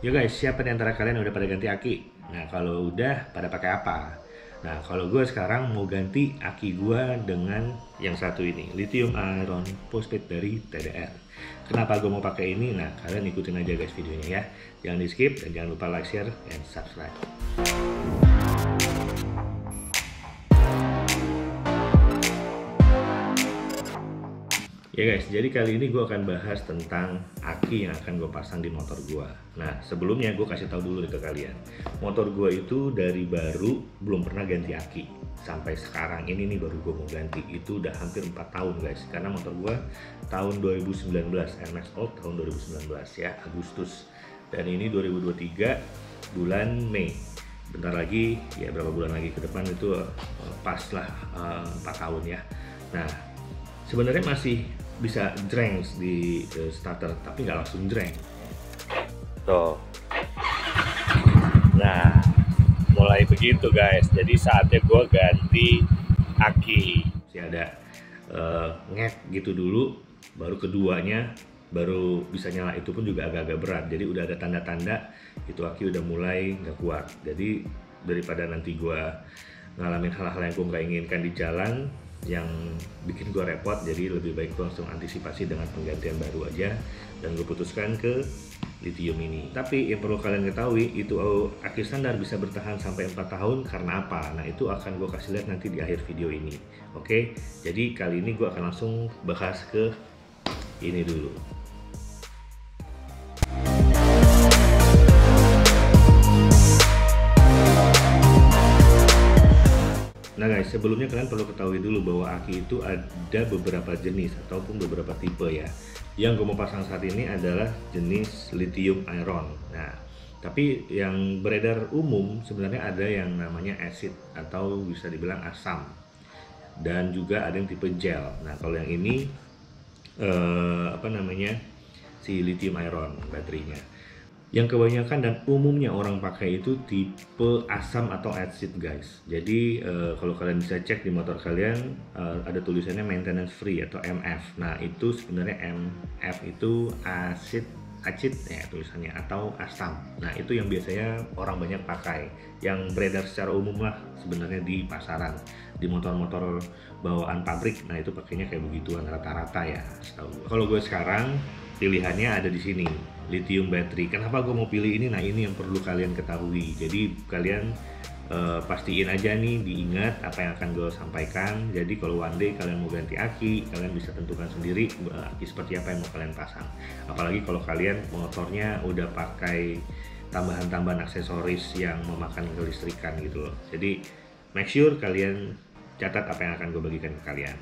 Ya guys, siapa di antara kalian udah pada ganti aki? Nah kalau udah, pada pakai apa? Nah kalau gue sekarang mau ganti aki gue dengan yang satu ini, lithium iron phosphate dari TDR. Kenapa gue mau pakai ini? Nah kalian ikutin aja guys videonya ya. Jangan di skip dan jangan lupa like, share, dan subscribe. Ya guys, jadi kali ini gue akan bahas tentang aki yang akan gue pasang di motor gue. Nah, sebelumnya gue kasih tahu dulu nih ke kalian. Motor gue itu dari baru belum pernah ganti aki. Sampai sekarang ini nih baru gue mau ganti. Itu udah hampir 4 tahun guys. Karena motor gue tahun 2019, NMAX Old tahun 2019 ya, Agustus. Dan ini 2023 bulan Mei. Bentar lagi, ya berapa bulan lagi ke depan itu pas lah 4 tahun ya. Nah, sebenarnya masih bisa jrengs di starter, tapi nggak langsung jreng. Tuh. Nah, mulai begitu guys. Jadi saatnya gue ganti aki. Masih ada ngek gitu dulu, baru keduanya baru bisa nyala. Itu pun juga agak-agak berat. Jadi udah ada tanda-tanda itu aki udah mulai nggak kuat. Jadi daripada nanti gue ngalamin hal-hal yang gue nggak inginkan di jalan, yang bikin gue repot, jadi lebih baik gue langsung antisipasi dengan penggantian baru aja, dan gue putuskan ke lithium ini. Tapi yang perlu kalian ketahui, itu aki standar bisa bertahan sampai 4 tahun karena apa? Nah itu akan gue kasih lihat nanti di akhir video ini. Oke, jadi kali ini gue akan langsung bahas ke ini dulu. Nah guys, sebelumnya kalian perlu ketahui dulu bahwa aki itu ada beberapa jenis ataupun beberapa tipe ya. Yang gue mau pasang saat ini adalah jenis lithium iron. Nah, tapi yang beredar umum sebenarnya ada yang namanya acid atau bisa dibilang asam. Dan juga ada yang tipe gel. Nah, kalau yang ini si lithium iron baterainya. Yang kebanyakan dan umumnya orang pakai itu tipe asam atau acid guys. Jadi kalau kalian bisa cek di motor kalian ada tulisannya maintenance free atau MF. Nah itu sebenarnya MF itu acid ya tulisannya, atau asam. Nah itu yang biasanya orang banyak pakai, yang beredar secara umum lah sebenarnya di pasaran, di motor-motor bawaan pabrik. Nah itu pakainya kayak begituan rata-rata ya setahu gue. Kalau gue sekarang pilihannya ada di sini, lithium battery. Kenapa gue mau pilih ini? Nah ini yang perlu kalian ketahui. Jadi kalian pastiin aja nih, diingat apa yang akan gue sampaikan. Jadi kalau one day kalian mau ganti aki, kalian bisa tentukan sendiri aki seperti apa yang mau kalian pasang. Apalagi kalau kalian motornya udah pakai tambahan-tambahan aksesoris yang memakan kelistrikan gitu loh. Jadi make sure kalian catat apa yang akan gue bagikan ke kalian.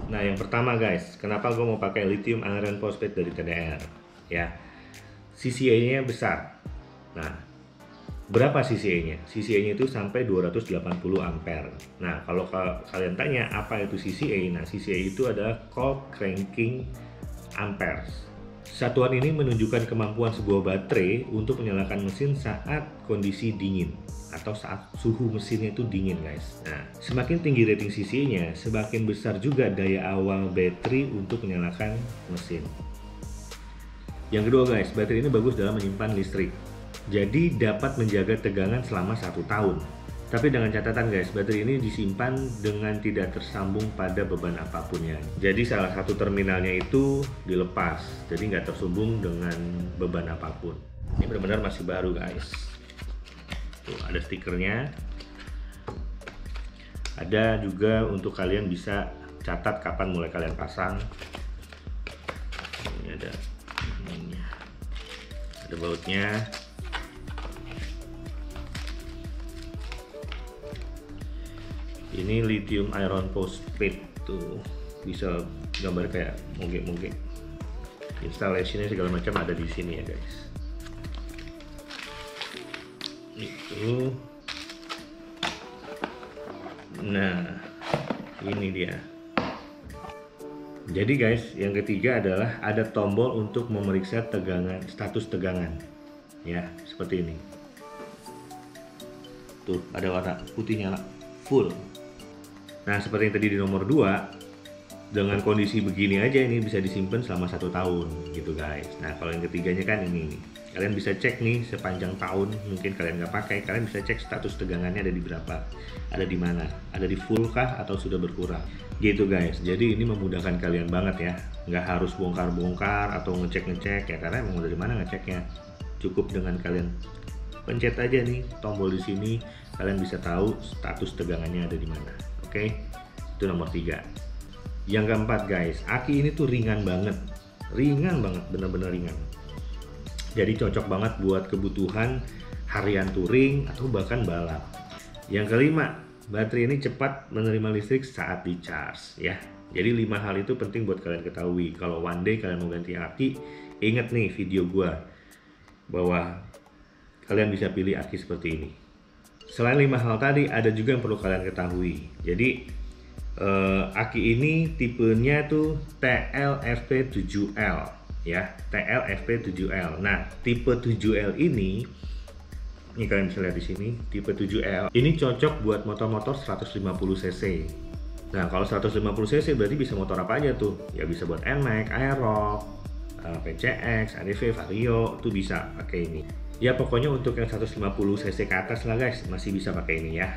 Nah yang pertama guys, kenapa gue mau pakai lithium iron phosphate dari TDR ya? CCA-nya besar. Nah, berapa CCA-nya? CCA-nya itu sampai 280 ampere. Nah, kalau kalian tanya apa itu CCA? Nah, CCA itu adalah cold cranking amperes. Satuan ini menunjukkan kemampuan sebuah baterai untuk menyalakan mesin saat kondisi dingin atau saat suhu mesinnya itu dingin guys. Nah, semakin tinggi rating CCA-nya, semakin besar juga daya awal baterai untuk menyalakan mesin. Yang kedua guys, baterai ini bagus dalam menyimpan listrik. Jadi dapat menjaga tegangan selama 1 tahun. Tapi dengan catatan guys, baterai ini disimpan dengan tidak tersambung pada beban apapun ya. Jadi salah satu terminalnya itu dilepas, jadi nggak tersambung dengan beban apapun. Ini benar-benar masih baru guys. Tuh, ada stikernya. Ada juga untuk kalian bisa catat kapan mulai kalian pasang. Ini ada bautnya. Ini lithium iron phosphate, tuh bisa gambar kayak moge-moge. Installasinya segala macam ada di sini ya guys. Itu. Nah, ini dia. Jadi guys, yang ketiga adalah ada tombol untuk memeriksa tegangan, status tegangan. Ya, seperti ini. Tuh, ada warna putih nyala full. Nah, seperti yang tadi di nomor 2, dengan kondisi begini aja ini bisa disimpan selama 1 tahun gitu guys. Nah, kalau yang ketiganya kan ini nih. Kalian bisa cek nih sepanjang tahun, mungkin kalian nggak pakai, kalian bisa cek status tegangannya ada di berapa, ada di mana, ada di full kah atau sudah berkurang. Gitu guys, jadi ini memudahkan kalian banget ya, nggak harus bongkar-bongkar atau ngecek-ngecek ya, karena emang dari mana ngeceknya. Cukup dengan kalian pencet aja nih tombol di sini, kalian bisa tahu status tegangannya ada di mana. Oke, itu nomor 3. Yang keempat guys, aki ini tuh ringan banget, bener-bener ringan. Jadi cocok banget buat kebutuhan harian touring atau bahkan balap. Yang kelima, baterai ini cepat menerima listrik saat di charge ya. Jadi 5 hal itu penting buat kalian ketahui. Kalau one day kalian mau ganti aki, ingat nih video gua bahwa kalian bisa pilih aki seperti ini. Selain 5 hal tadi, ada juga yang perlu kalian ketahui. Jadi aki ini tipenya tuh TLFP7L ya, TLFP7L. Nah, tipe 7L ini kalian bisa lihat di sini, tipe 7L ini cocok buat motor-motor 150 cc. Nah, kalau 150 cc berarti bisa motor apa aja tuh? Ya bisa buat NMAX, Aerox, PCX, ADV, Vario, tuh bisa pakai ini. Ya pokoknya untuk yang 150 cc ke atas lah guys, masih bisa pakai ini ya.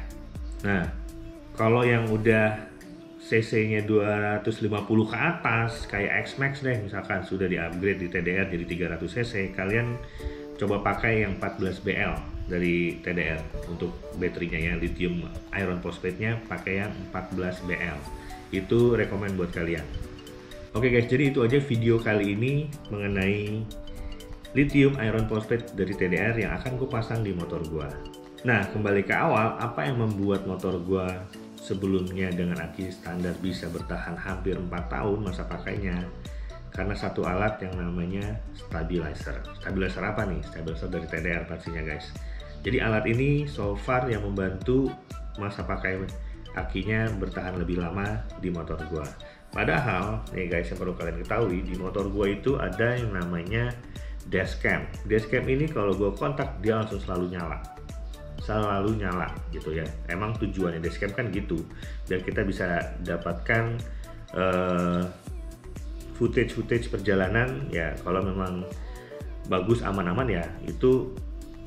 Nah, kalau yang udah cc-nya 250 ke atas kayak X-Max deh, misalkan sudah di-upgrade di TDR jadi 300 cc, kalian coba pakai yang 14BL dari TDR untuk baterainya ya, lithium iron phosphate-nya pakai yang 14BL. Itu rekomend buat kalian. Oke guys, jadi itu aja video kali ini mengenai lithium iron phosphate dari TDR yang akan gue pasang di motor gua. Nah, kembali ke awal, apa yang membuat motor gua sebelumnya dengan aki standar bisa bertahan hampir 4 tahun masa pakainya? Karena satu alat yang namanya stabilizer. Stabilizer apa nih? Stabilizer dari TDR pastinya guys. Jadi alat ini so far yang membantu masa pakai akinya bertahan lebih lama di motor gua. Padahal nih guys, yang perlu kalian ketahui, di motor gua itu ada yang namanya dashcam. Dashcam ini kalau gua kontak dia langsung selalu nyala gitu ya. Emang tujuannya dashcam kan gitu, dan kita bisa dapatkan footage perjalanan ya. Kalau memang bagus aman-aman ya itu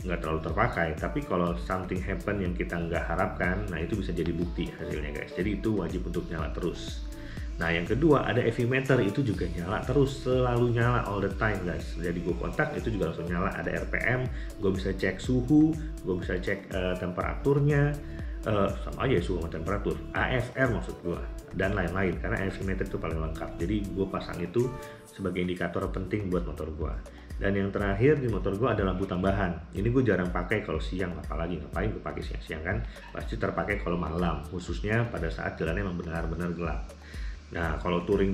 nggak terlalu terpakai, tapi kalau something happen yang kita nggak harapkan, nah itu bisa jadi bukti hasilnya guys. Jadi itu wajib untuk nyala terus. Nah yang kedua ada EV meter, itu juga nyala terus, selalu nyala all the time guys. Jadi gue kontak itu juga langsung nyala, ada RPM, gue bisa cek suhu, gue bisa cek temperaturnya, sama aja suhu sama temperatur, AFR maksud gue, dan lain-lain, karena EV meter itu paling lengkap. Jadi gue pasang itu sebagai indikator penting buat motor gue. Dan yang terakhir di motor gue ada lampu tambahan. Ini gue jarang pakai kalau siang, apalagi ngapain gue pakai siang-siang kan, pasti terpakai kalau malam, khususnya pada saat jalannya memang benar-benar gelap. Nah kalau touring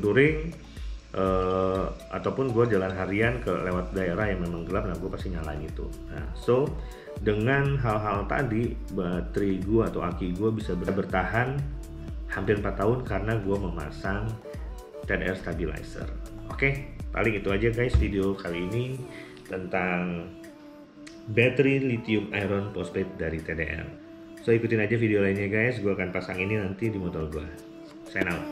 ataupun gue jalan harian ke lewat daerah yang memang gelap, nah gue pasti nyalain itu. Nah so dengan hal-hal tadi, baterai gue atau aki gue bisa bertahan hampir 4 tahun karena gue memasang TDR stabilizer. Oke, paling itu aja guys video kali ini tentang baterai lithium iron phosphate dari TDR. So ikutin aja video lainnya guys, gue akan pasang ini nanti di motor gue. Sign out.